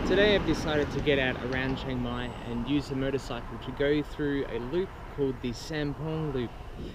Today I've decided to get out around Chiang Mai and use a motorcycle to go through a loop called the Samoeng Loop.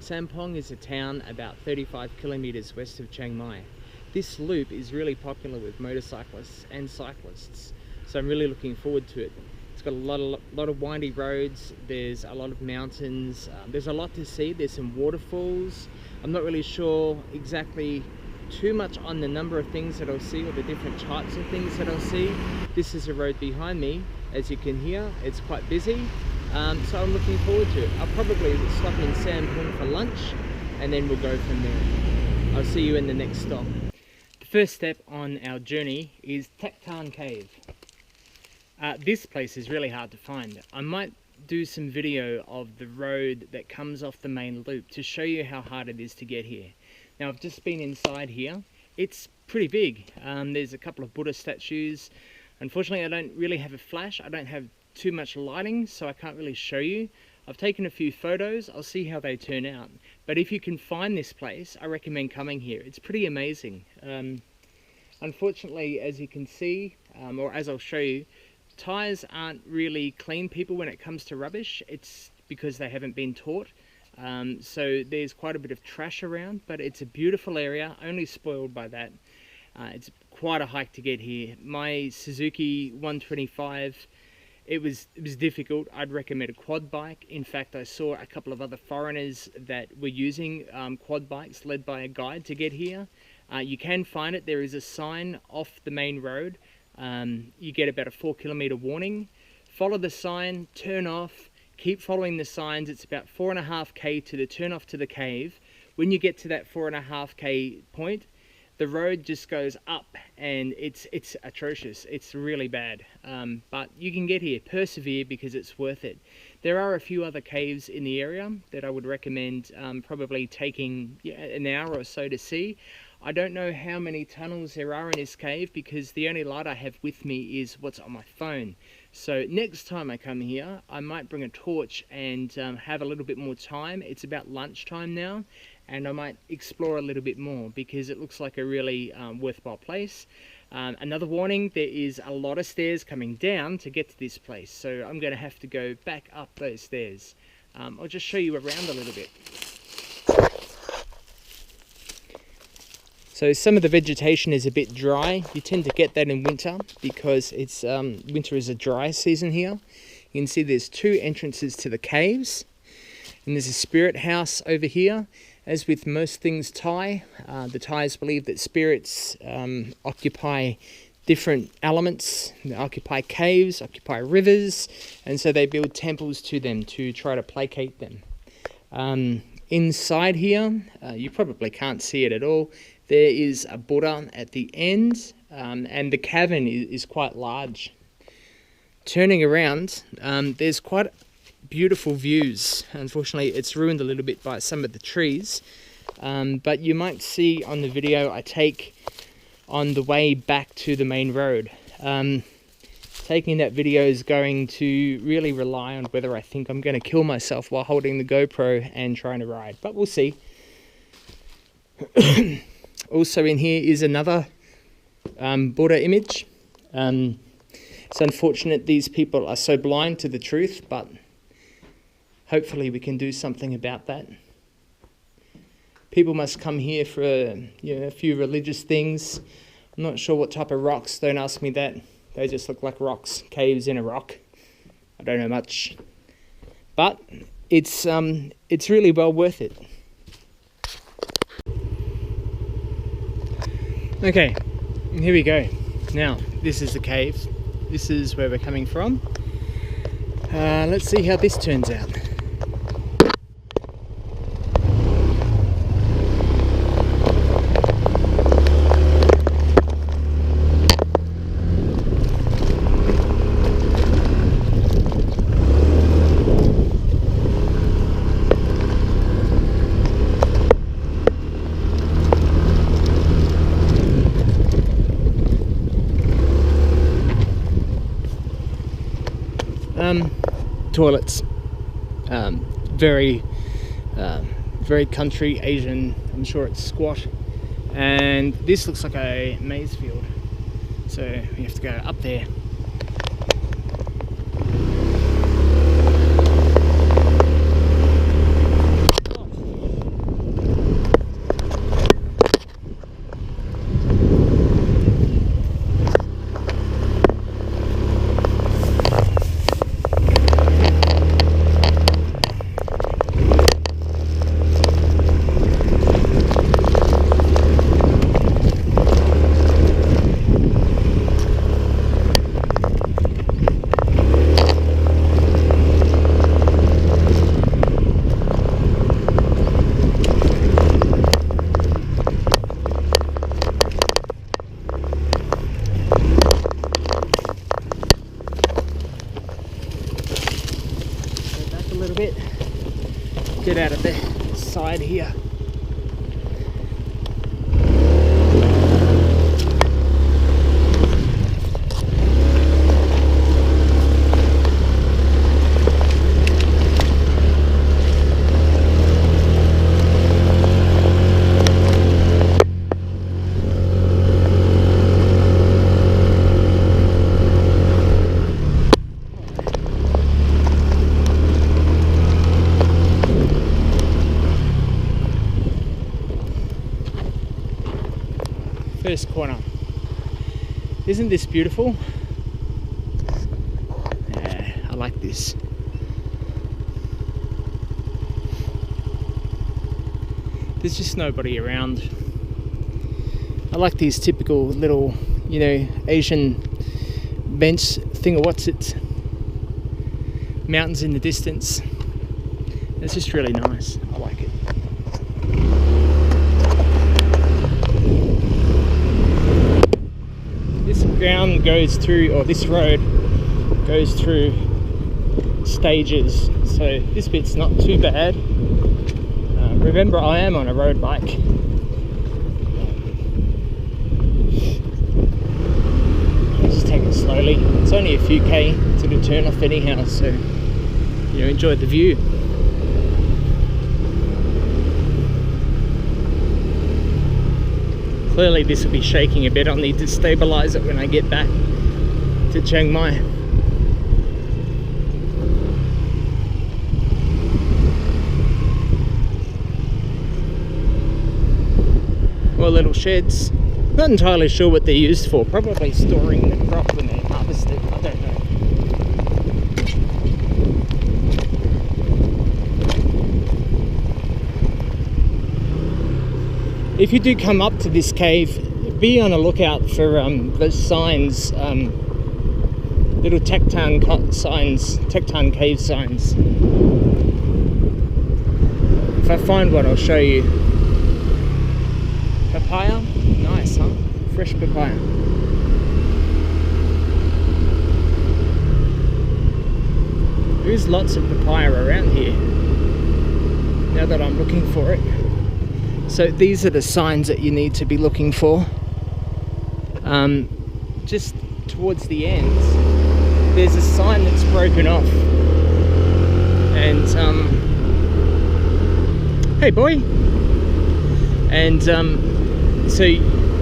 Samoeng is a town about 35 kilometers west of Chiang Mai. This loop is really popular with motorcyclists and cyclists, so I'm really looking forward to it. It's got a lot of windy roads, there's a lot of mountains, there's a lot to see, there's some waterfalls. I'm not really sure exactly too much on the number of things that I'll see or the different types of things that I'll see. This is a road behind me, as you can hear, it's quite busy, so I'm looking forward to it. I'll probably stop in Samoeng for lunch and then we'll go from there. I'll see you in the next stop. The first step on our journey is Taktan cave. This place is really hard to find. I might do some video of the road that comes off the main loop to show you how hard it is to get here. Now I've just been inside here. It's pretty big. There's a couple of Buddha statues. Unfortunately I don't really have a flash. I don't have too much lighting, so I can't really show you. I've taken a few photos. I'll see how they turn out. But if you can find this place, I recommend coming here. It's pretty amazing. Unfortunately, as you can see, or as I'll show you, tires aren't really clean people when it comes to rubbish. It's because they haven't been taught. So there's quite a bit of trash around, but it's a beautiful area, only spoiled by that. It's quite a hike to get here. My Suzuki 125, it was difficult. I'd recommend a quad bike. In fact, I saw a couple of other foreigners that were using quad bikes led by a guide to get here. You can find it. There is a sign off the main road. You get about a 4-kilometer warning. Follow the sign, turn off. Keep following the signs. It's about 4.5k to the turn off to the cave. When you get to that 4.5k point, the road just goes up and it's atrocious. It's really bad. But you can get here. Persevere because it's worth it. There are a few other caves in the area that I would recommend probably taking an hour or so to see. I don't know how many tunnels there are in this cave because the only light I have with me is what's on my phone. So next time I come here, I might bring a torch and have a little bit more time. It's about lunchtime now, and I might explore a little bit more because it looks like a really worthwhile place. Another warning, there is a lot of stairs coming down to get to this place, so I'm going to have to go back up those stairs. I'll just show you around a little bit. So some of the vegetation is a bit dry. You tend to get that in winter because it's winter is a dry season here. You can see there's two entrances to the caves, and there's a spirit house over here. As with most things Thai, the Thais believe that spirits occupy different elements. They occupy caves, occupy rivers, and so they build temples to them to try to placate them. Inside here, you probably can't see it at all. There is a Buddha at the end, and the cavern is quite large. Turning around, there's quite beautiful views. Unfortunately, it's ruined a little bit by some of the trees, but you might see on the video I take on the way back to the main road. Taking that video is going to really rely on whether I think I'm going to kill myself while holding the GoPro and trying to ride, but we'll see. Also in here is another Buddha image. It's unfortunate these people are so blind to the truth, but hopefully we can do something about that. People must come here for a few religious things. I'm not sure what type of rocks, don't ask me that. They just look like rocks, caves in a rock. I don't know much. But it's really well worth it. Okay, here we go. Now, this is the cave. This is where we're coming from. Let's see how this turns out. Toilets, very country Asian. I'm sure it's squat, and this looks like a maize field, so we have to go up there. get out of the side here. First corner. Isn't this beautiful? Yeah, I like this. There's just nobody around. I like these typical little, you know, Asian bench thing, or what's it? Mountains in the distance. It's just really nice. I like it. Ground goes through, or this road goes through stages, so this bit's not too bad. Remember, I am on a road bike. I'll just take it slowly. It's only a few K to the turn off anyhow, so you know, enjoy the view. Clearly this will be shaking a bit. I'll need to stabilize it when I get back to Chiang Mai. More little sheds. Not entirely sure what they're used for. Probably storing the crop when they harvest it. I don't know. If you do come up to this cave, be on a lookout for those signs, little Taktan signs, Taktan cave signs. If I find one, I'll show you. Papaya, nice, huh? Fresh papaya. There's lots of papaya around here, now that I'm looking for it. So these are the signs that you need to be looking for. Just towards the end, there's a sign that's broken off. And, hey boy! And so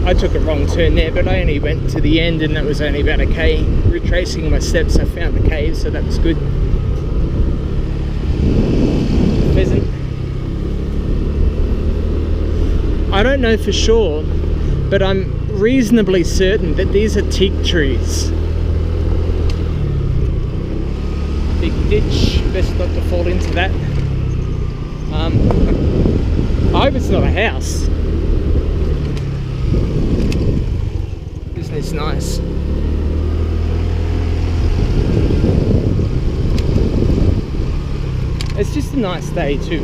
I took a wrong turn there, but I only went to the end and that was only about a K. Retracing my steps, I found the cave, so that was good. Pheasant. I don't know for sure, but I'm reasonably certain that these are teak trees. Big ditch, best not to fall into that. I hope it's not a house. Isn't this nice? It's just a nice day too.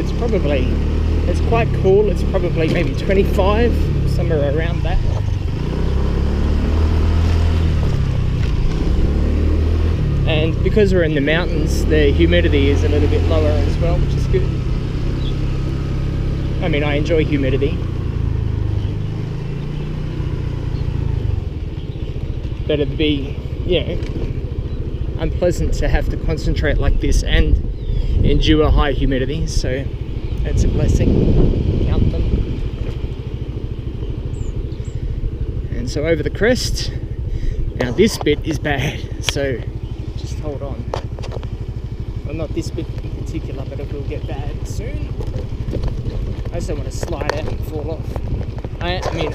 It's quite cool. It's probably maybe 25, somewhere around that. And because we're in the mountains, the humidity is a little bit lower as well, which is good. I mean, I enjoy humidity. But it'd be, you know, unpleasant to have to concentrate like this and endure high humidity, so that's a blessing. Count them. And so over the crest. Now this bit is bad, so just hold on. Well, not this bit in particular, but it will get bad soon. I just don't want to slide out and fall off. I mean,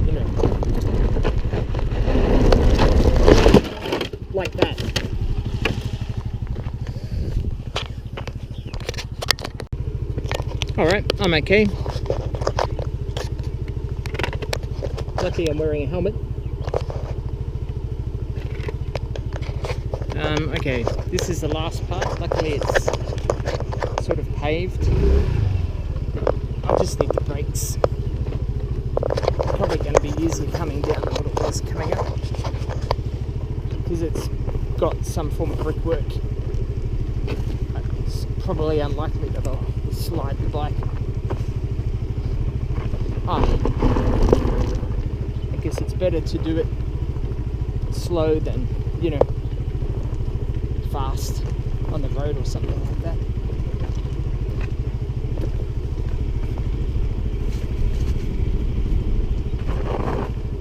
you know, like that. Alright, I'm okay. Luckily I'm wearing a helmet. Okay, this is the last part. Luckily it's sort of paved. I'll just need the brakes. Probably going to be easier coming down than what it was coming up, because it's got some form of brickwork. probably unlikely that I'll slide the bike. I guess it's better to do it slow than, you know, fast on the road or something like that.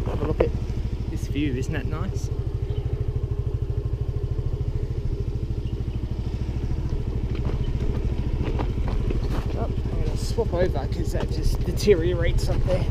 Have a look at this view, isn't that nice? Oh, I'm going to swap over because that just deteriorates up there.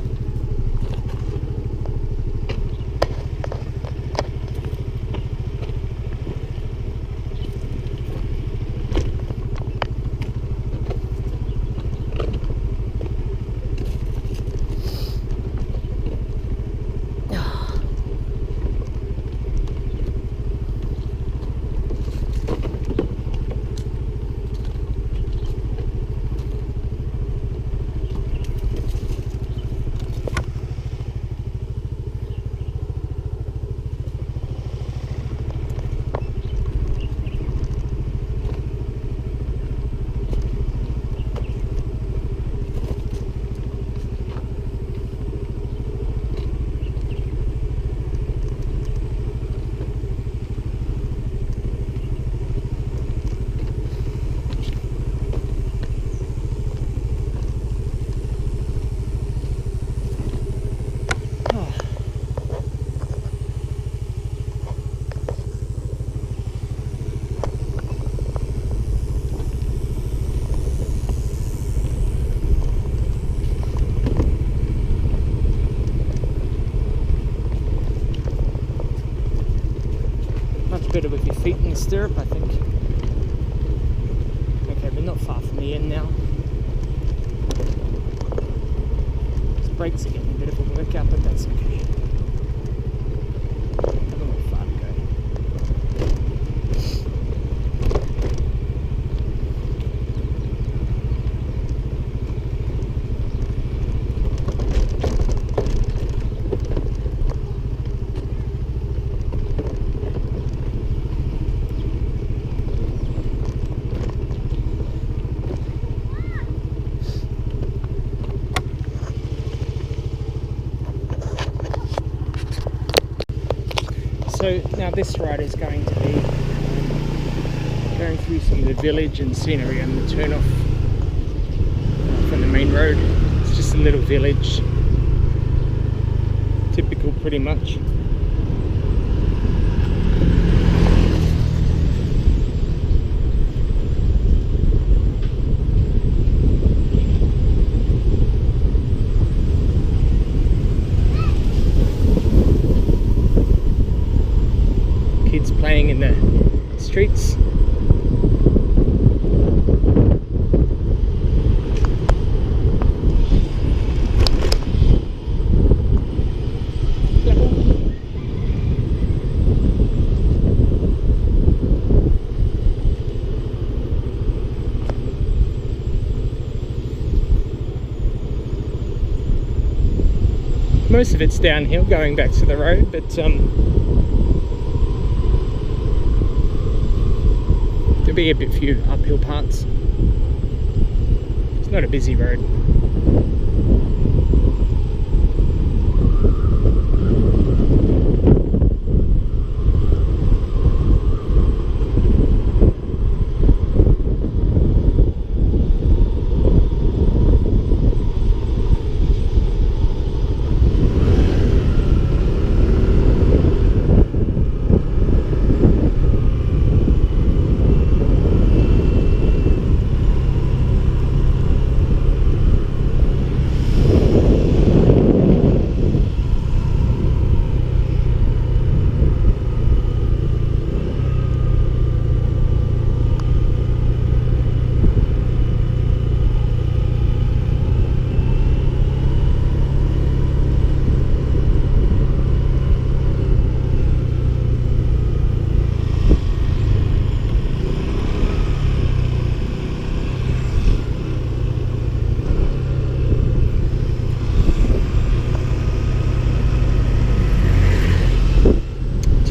Better with your feet in the stirrup, I think. Okay, we're not far from the end now. These brakes are getting a bit of a workout, but that's okay. A little more far to go. So now this ride is going to be going through some of the village and scenery and the turn off from the main road. It's just a little village, typical pretty much. Kids playing in the streets. Most of it's downhill going back to the road, but there'll be a bit few uphill parts. It's not a busy road.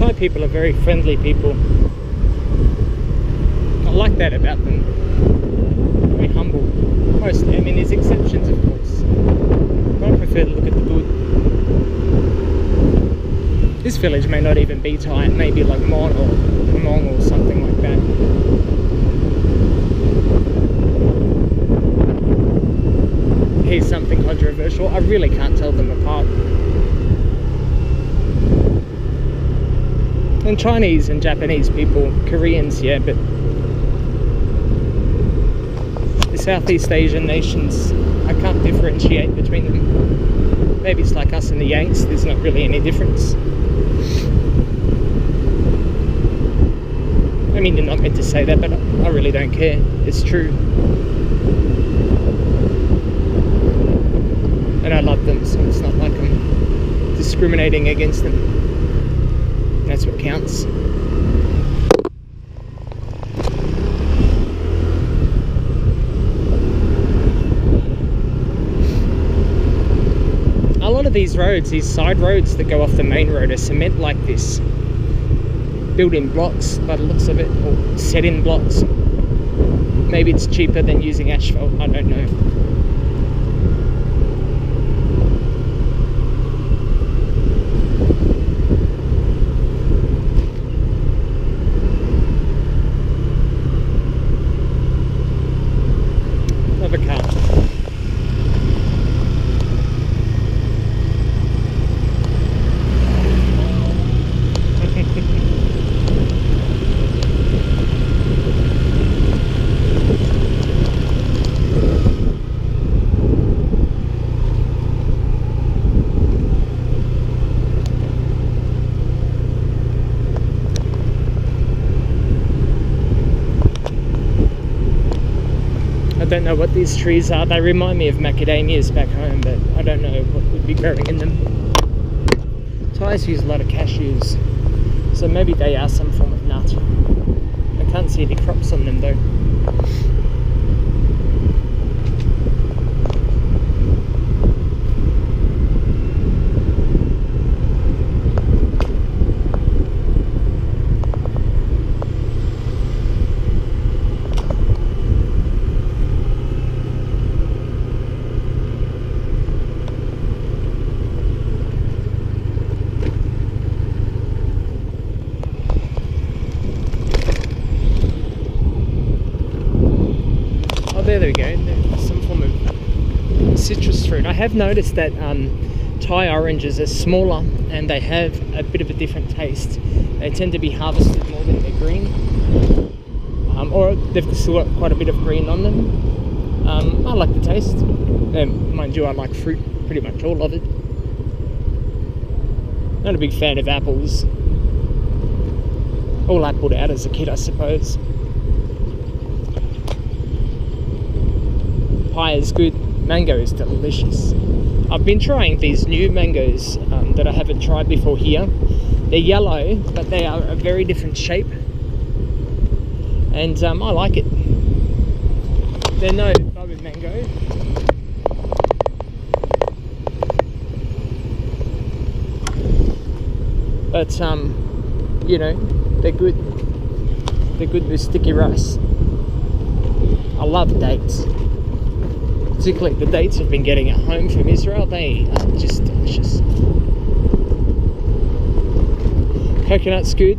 Thai people are very friendly people. I like that about them. Very humble. Mostly, I mean, there's exceptions, of course. But I prefer to look at the good. This village may not even be Thai, it may be like Mon or Hmong or something like that. Here's something controversial. I really can't tell them apart. And Chinese and Japanese people, Koreans, yeah, but the Southeast Asian nations, I can't differentiate between them. Maybe it's like us and the Yanks, there's not really any difference. I mean, you're not meant to say that, but I really don't care. It's true. And I love them, so it's not like I'm discriminating against them. That's what counts. A lot of these roads, these side roads that go off the main road, are cement like this. Built in blocks by the looks of it, or set in blocks. Maybe it's cheaper than using asphalt, I don't know. Love a car. I don't know what these trees are. They remind me of macadamias back home, but I don't know what would be growing in them. Thais use a lot of cashews, so maybe they are some form of nut. I can't see any crops on them though. There we go, there's some form of citrus fruit. I have noticed that Thai oranges are smaller and they have a bit of a different taste. They tend to be harvested more when they're green, or they've still got quite a bit of green on them. I like the taste, and mind you, I like fruit, pretty much all of it. Not a big fan of apples. All appled out as a kid, I suppose. Pie is good, mango is delicious. I've been trying these new mangoes that I haven't tried before here. They're yellow, but they are a very different shape, and I like it. They're no bumpy mango. But you know, they're good. They're good with sticky rice. I love dates. Particularly the dates I've been getting at home from Israel, they are just delicious. Coconut's good.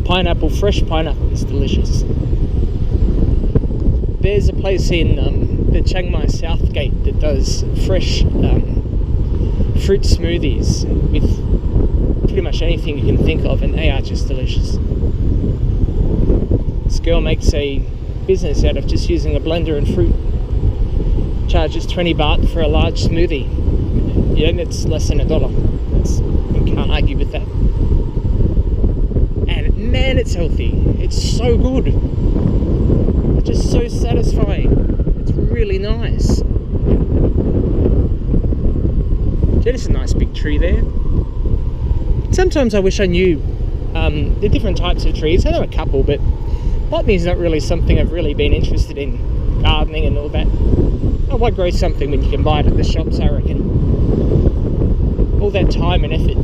Pineapple, fresh pineapple is delicious. There's a place in the Chiang Mai South Gate that does fresh fruit smoothies with pretty much anything you can think of, and they are just delicious. This girl makes a business out of just using a blender and fruit. Charges 20 baht for a large smoothie. Yeah, that's less than $1. You can't argue with that. And man, it's healthy. It's so good. It's just so satisfying. It's really nice. There's a nice big tree there. Sometimes I wish I knew the different types of trees. I know a couple, but botany is not really something I've really been interested in. Gardening and all that. Oh, why grow something when you can buy it at the shops, I reckon. All that time and effort.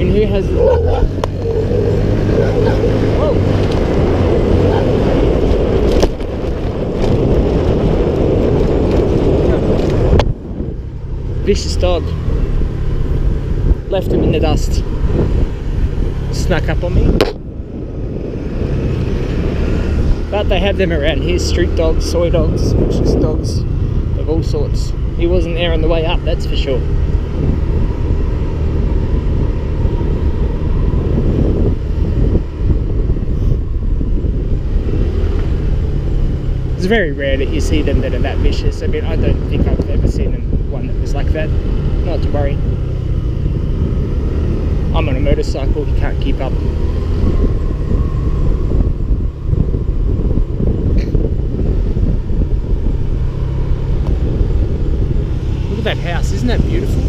mean, who has... Whoa! Vicious dog. Left him in the dust. Snuck up on me. But they have them around here, street dogs, soy dogs, vicious dogs of all sorts. He wasn't there on the way up, that's for sure. It's very rare that you see them that are that vicious. I mean, I don't think I've ever seen one that was like that. Not to worry. I'm on a motorcycle, he can't keep up. Look at that house, isn't that beautiful?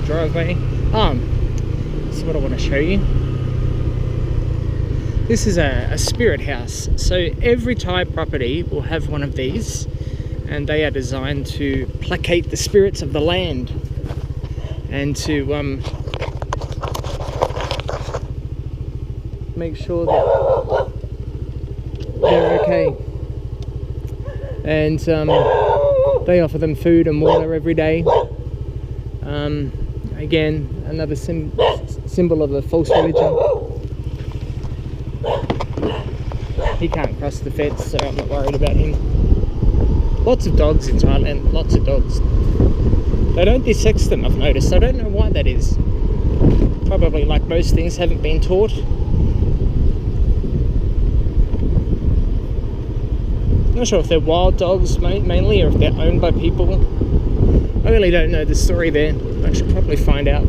Driveway. So what I want to show you, this is a spirit house. So every Thai property will have one of these, and they are designed to placate the spirits of the land and to make sure that they're okay. And they offer them food and water every day. Again, another symbol of a false religion. He can't cross the fence, so I'm not worried about him. Lots of dogs in Thailand, lots of dogs. They don't desex them, I've noticed. I don't know why that is. Probably, like most things, haven't been taught. Not sure if they're wild dogs mainly, or if they're owned by people. I really don't know the story there. I should probably find out.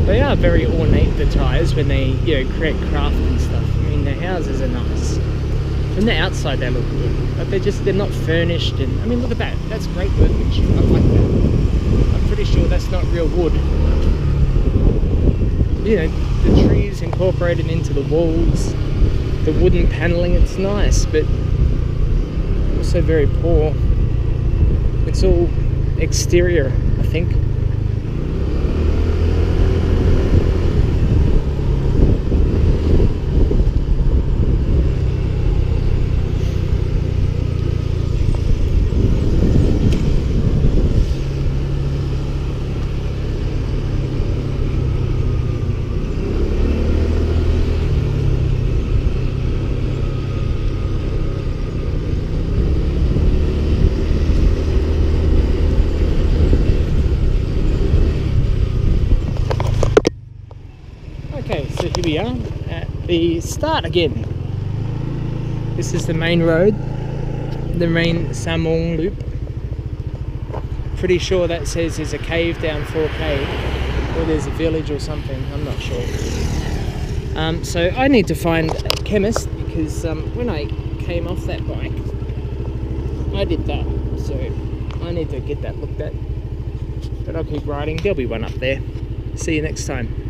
They are very ornate, the Thais, when they, you know, create craft and stuff. I mean, their houses are nice. From the outside they look good, but they're not furnished. And I mean, look at that. That's great workmanship. I like that. I'm pretty sure that's not real wood. You know, the trees incorporated into the walls, the wooden paneling, it's nice, but also very poor. It's all exterior, I think. Okay, so here we are at the start again. This is the main road, the main Samoeng Loop. Pretty sure that says there's a cave down 4K, or there's a village or something, I'm not sure. So I need to find a chemist, because when I came off that bike, I did that. So I need to get that looked at. But I'll keep riding, there'll be one up there. See you next time.